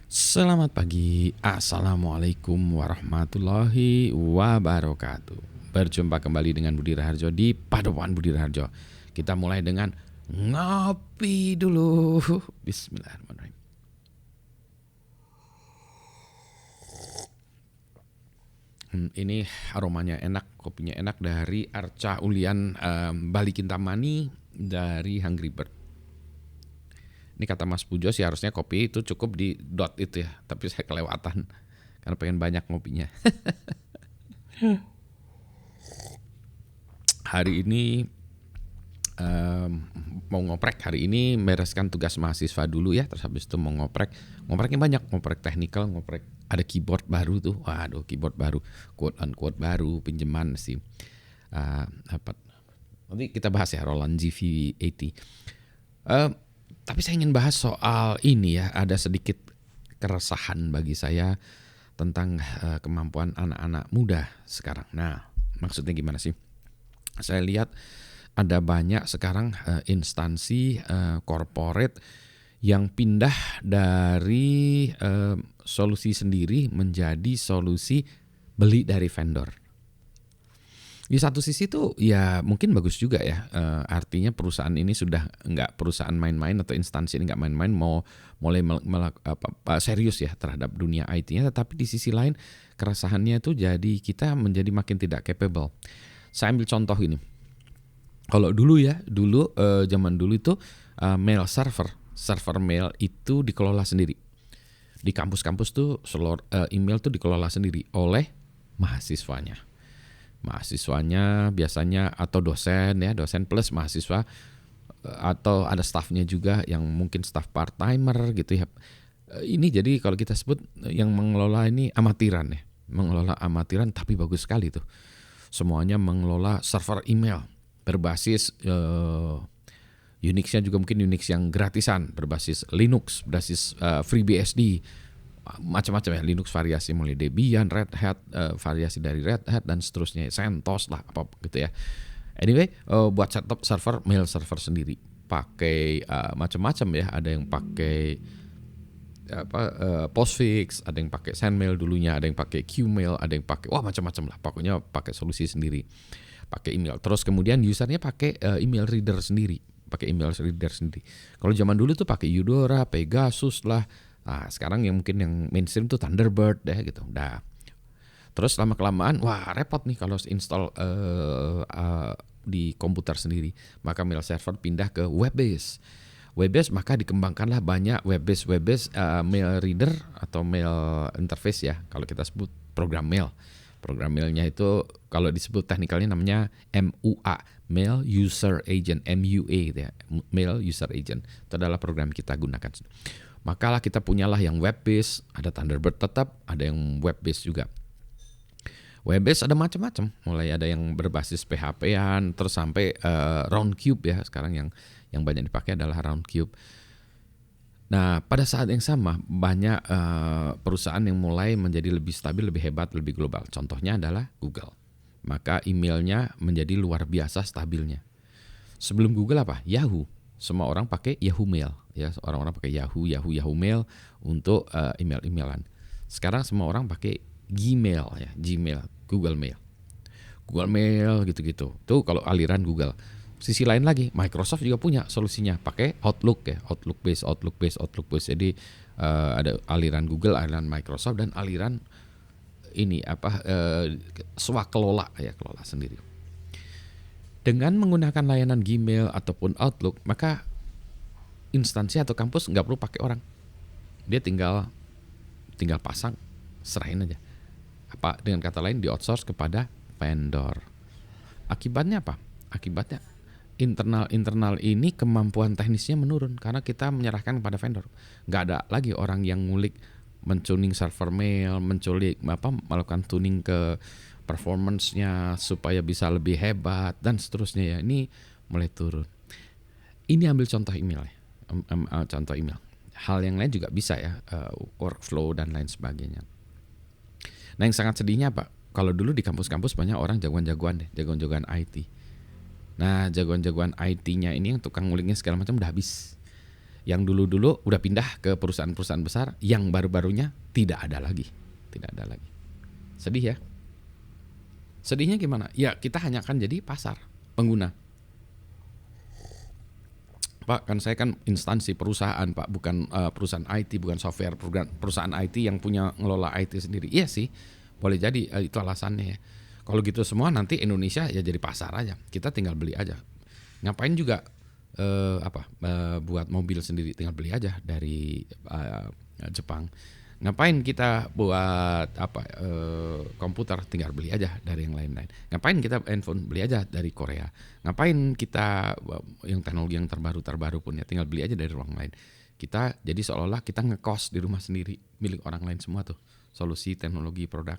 Selamat pagi, Assalamualaikum warahmatullahi wabarakatuh. Berjumpa kembali dengan Budi Raharjo di Padepokan Budi Raharjo. Kita mulai dengan ngopi dulu. Bismillahirrahmanirrahim. Ini aromanya enak, kopinya enak dari Arca Ulian Bali Kintamani dari Hungry Bird. Ini kata Mas Pujo sih harusnya kopi itu cukup di dot itu ya, tapi saya kelewatan karena pengen banyak ngopinya. Hari ini mau ngoprek, hari ini bereskan tugas mahasiswa dulu ya, terus habis itu mau ngopreknya banyak, ngoprek technical, ngoprek ada keyboard baru tuh, waduh keyboard baru, quote unquote baru, pinjaman sih. Nanti kita bahas ya Roland GV80. Tapi saya ingin bahas soal ini ya, ada sedikit keresahan bagi saya tentang kemampuan anak-anak muda sekarang. Nah, maksudnya gimana sih? Saya lihat ada banyak sekarang instansi corporate yang pindah dari solusi sendiri menjadi solusi beli dari vendor. Di satu sisi tuh ya mungkin bagus juga ya, artinya perusahaan ini sudah nggak perusahaan main-main atau instansi ini nggak main-main, mau mulai serius ya terhadap dunia IT-nya. Tetapi di sisi lain keresahannya itu jadi kita menjadi makin tidak capable. Saya ambil contoh ini. Kalau dulu zaman dulu itu mail server mail itu dikelola sendiri. Di kampus-kampus tuh email tuh dikelola sendiri oleh mahasiswanya biasanya, atau dosen plus mahasiswa, atau ada staffnya juga yang mungkin staff part timer gitu ya. Ini jadi kalau kita sebut yang mengelola ini amatiran ya, mengelola amatiran, tapi bagus sekali tuh. Semuanya mengelola server email berbasis Unix-nya juga mungkin Unix yang gratisan, berbasis Linux, berbasis FreeBSD, macam-macam ya, Linux variasi mulai Debian, Red Hat, variasi dari Red Hat dan seterusnya, CentOS lah apa gitu ya. Anyway, buat setup server mail server sendiri pakai macam-macam ya, ada yang pakai Postfix, ada yang pakai Sendmail dulunya, ada yang pakai Qmail, ada yang pakai macam-macam lah, pokoknya pakai solusi sendiri, pakai email. Terus kemudian usernya pakai email reader sendiri. Kalau zaman dulu tuh pakai Eudora, Pegasus lah. Nah, sekarang yang mungkin yang mainstream tuh Thunderbird deh gitu. Dah. Terus lama-kelamaan, wah repot nih kalau install di komputer sendiri. Maka mail server pindah ke web-based. Web-based maka dikembangkanlah banyak web-based mail reader atau mail interface ya. Kalau kita sebut program mail. Program mailnya itu kalau disebut teknikalnya namanya MUA, Mail User Agent, MUA ya, Mail User Agent. Itu adalah program kita gunakan. Makalah kita punyalah yang web based, ada Thunderbird tetap, ada yang web based juga. Web based ada macam-macam, mulai ada yang berbasis PHP-an, terus sampai Roundcube ya. Sekarang yang banyak dipakai adalah Roundcube. Nah, pada saat yang sama banyak perusahaan yang mulai menjadi lebih stabil, lebih hebat, lebih global. Contohnya adalah Google. Maka emailnya menjadi luar biasa stabilnya. Sebelum Google apa? Yahoo. Semua orang pakai Yahoo Mail ya, orang-orang pakai Yahoo Mail untuk email-emailan. Sekarang semua orang pakai Gmail ya, Gmail, Google Mail gitu-gitu. Tuh kalau aliran Google. Sisi lain lagi, Microsoft juga punya solusinya, pakai Outlook ya, Outlook based. Jadi ada aliran Google, aliran Microsoft, dan aliran ini kelola sendiri. Dengan menggunakan layanan Gmail ataupun Outlook, maka instansi atau kampus nggak perlu pakai orang, dia tinggal pasang, serahin aja. Dengan kata lain, di outsource kepada vendor. Akibatnya apa? Akibatnya internal ini kemampuan teknisnya menurun karena kita menyerahkan kepada vendor. Nggak ada lagi orang yang ngulik, mentuning server mail, melakukan tuning ke performance-nya supaya bisa lebih hebat dan seterusnya ya. Ini mulai turun. Ini ambil contoh email ya. Contoh email. Hal yang lain juga bisa ya, workflow dan lain sebagainya. Nah, yang sangat sedihnya apa? Kalau dulu di kampus-kampus banyak orang jagoan-jagoan IT. Nah, jagoan-jagoan IT-nya ini yang tukang nguliknya segala macam udah habis. Yang dulu-dulu udah pindah ke perusahaan-perusahaan besar, yang baru-barunya tidak ada lagi. Tidak ada lagi. Sedih ya. Sedihnya gimana? Ya kita hanya akan jadi pasar, pengguna. Pak, kan saya kan instansi perusahaan, Pak, bukan perusahaan IT, bukan software, perusahaan IT yang punya ngelola IT sendiri. Iya sih, boleh jadi itu alasannya ya. Kalau gitu semua nanti Indonesia ya jadi pasar aja. Kita tinggal beli aja. Ngapain juga buat mobil sendiri, tinggal beli aja dari Jepang. Ngapain kita buat komputer, tinggal beli aja dari yang lain-lain. Ngapain kita handphone, beli aja dari Korea. Ngapain kita yang teknologi yang terbaru pun ya tinggal beli aja dari orang lain. Kita jadi seolah-olah kita ngekos di rumah sendiri, milik orang lain semua tuh. Solusi, teknologi, produk.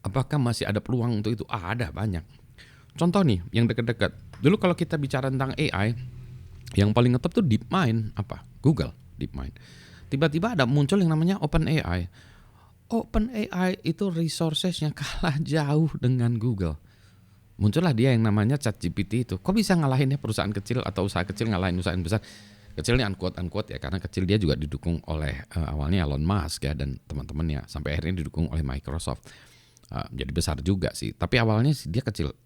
Apakah masih ada peluang untuk itu? Ada banyak. Contoh nih yang dekat-dekat. Dulu kalau kita bicara tentang AI, yang paling ngetop tuh DeepMind, Google. DeepMind. Tiba-tiba ada muncul yang namanya OpenAI. OpenAI itu resourcesnya kalah jauh dengan Google. Muncullah dia yang namanya ChatGPT itu. Kok bisa ngalahin ya perusahaan kecil atau usaha kecil ngalahin usaha besar? Kecilnya unquote ya, karena kecil dia juga didukung oleh awalnya Elon Musk ya dan teman-temannya, sampai akhirnya didukung oleh Microsoft. Jadi besar juga sih. Tapi awalnya dia kecil.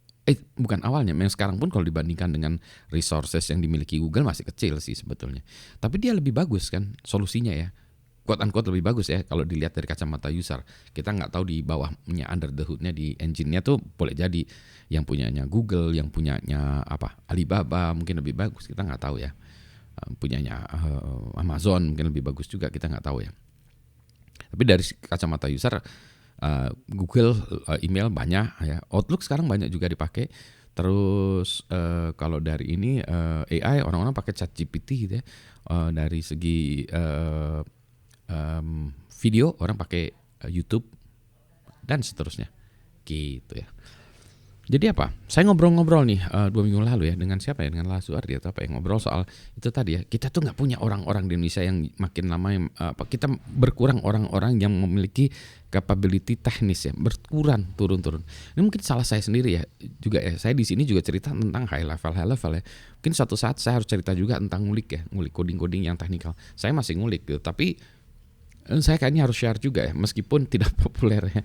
Bukan awalnya, yang sekarang pun kalau dibandingkan dengan resources yang dimiliki Google masih kecil sih sebetulnya. Tapi dia lebih bagus kan solusinya ya. Quote-unquote lebih bagus ya kalau dilihat dari kacamata user. Kita nggak tahu di bawahnya, under the hood-nya, di engine-nya tuh boleh jadi yang punyanya Google, yang punyanya Alibaba mungkin lebih bagus, kita nggak tahu ya. Punyanya Amazon mungkin lebih bagus juga, kita nggak tahu ya. Tapi dari kacamata user, Google email banyak ya, Outlook sekarang banyak juga dipakai. Terus kalau dari ini AI orang-orang pakai ChatGPT gitu ya. Dari segi video orang pakai YouTube dan seterusnya gitu ya. Jadi apa? Saya ngobrol-ngobrol nih 2 minggu lalu ya dengan siapa ya, dengan Lasu Ardi atau ngobrol soal itu tadi ya. Kita tuh nggak punya orang-orang di Indonesia yang makin lama kita berkurang orang-orang yang memiliki capability teknis ya, berkurang turun-turun. Ini mungkin salah saya sendiri ya juga ya. Saya di sini juga cerita tentang high level ya. Mungkin suatu saat saya harus cerita juga tentang ngulik coding-coding yang teknikal. Saya masih ngulik gitu, tapi saya kayaknya harus share juga ya, meskipun tidak populer ya,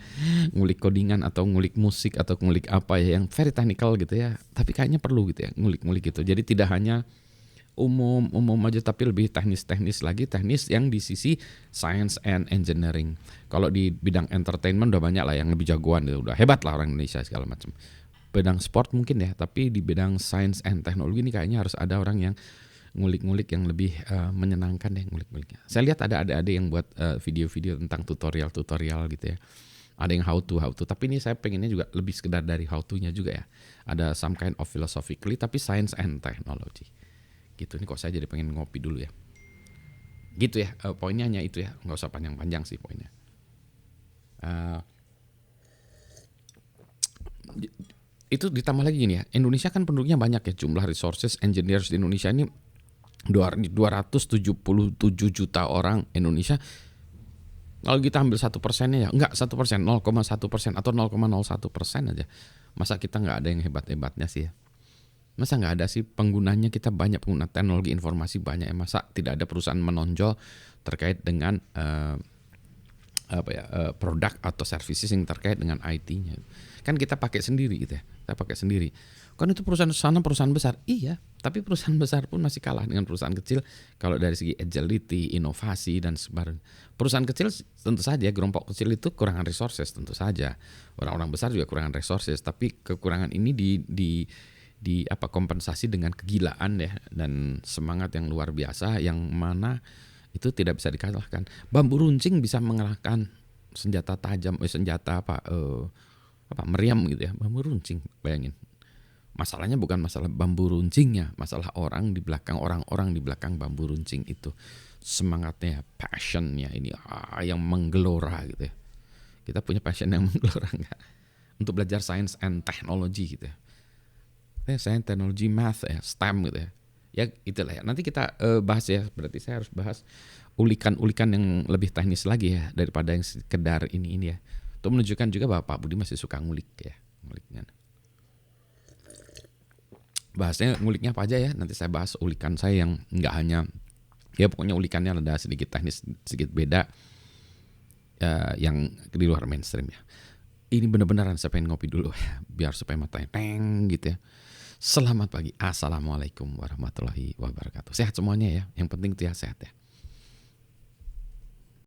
ngulik codingan atau ngulik musik atau ngulik apa ya yang very technical gitu ya, tapi kayaknya perlu gitu ya, ngulik-ngulik gitu. Jadi tidak hanya umum aja, tapi lebih teknis lagi, teknis yang di sisi science and engineering. Kalau di bidang entertainment udah banyak lah yang lebih jagoan gitu, udah hebat lah orang Indonesia segala macam. Bidang sport mungkin ya, tapi di bidang science and teknologi ini kayaknya harus ada orang yang ngulik-ngulik yang lebih menyenangkan deh ngulik-nguliknya. Saya lihat ada yang buat video-video tentang tutorial gitu ya. Ada yang how to, tapi ini saya pengennya juga lebih sekedar dari how to-nya juga ya. Ada some kind of philosophically tapi science and technology. Gitu, ini kok saya jadi pengen ngopi dulu ya. Gitu ya, poinnya hanya itu ya, nggak usah panjang-panjang sih poinnya. Itu ditambah lagi gini ya, Indonesia kan penduduknya banyak ya, jumlah resources engineers di Indonesia ini 277 juta orang Indonesia. Kalau kita ambil 1%-nya ya, enggak 1%, 0,1% atau 0,01% aja. Masa kita nggak ada yang hebat-hebatnya sih ya? Masa nggak ada sih penggunanya, kita banyak pengguna teknologi informasi banyak ya. Masa tidak ada perusahaan menonjol terkait dengan produk atau services yang terkait dengan IT-nya. Kan kita pakai sendiri gitu ya. Kita pakai sendiri. Kan itu perusahaan besar. Iya, tapi perusahaan besar pun masih kalah dengan perusahaan kecil kalau dari segi agility, inovasi dan sebagainya. Perusahaan kecil tentu saja, kelompok kecil itu kekurangan resources tentu saja. Orang-orang besar juga kekurangan resources, tapi kekurangan ini kompensasi dengan kegilaan ya dan semangat yang luar biasa yang mana itu tidak bisa dikalahkan. Bambu runcing bisa mengalahkan senjata tajam, meriam gitu ya. Bambu runcing, bayangin. Masalahnya bukan masalah bambu runcingnya, masalah orang-orang di belakang bambu runcing itu. Semangatnya, passionnya ini yang menggelora gitu ya. Kita punya passion yang menggelora enggak? Untuk belajar science and technology gitu ya. Science, technology, math ya, STEM gitu ya. Ya itulah ya. Nanti kita bahas ya, berarti saya harus bahas ulikan-ulikan yang lebih teknis lagi ya daripada yang sekedar ini ya. Untuk menunjukkan juga bahwa Pak Budi masih suka ngulik ya, nguliknya. bahasnya nguliknya apa aja ya. Nanti saya bahas ulikan saya yang nggak hanya, ya pokoknya ulikannya ada sedikit teknis, sedikit beda, yang di luar mainstream ya. Ini bener-beneran saya pengen ngopi dulu ya, biar supaya matanya teng gitu ya. Selamat pagi, assalamualaikum warahmatullahi wabarakatuh. Sehat semuanya ya, yang penting itu ya sehat ya.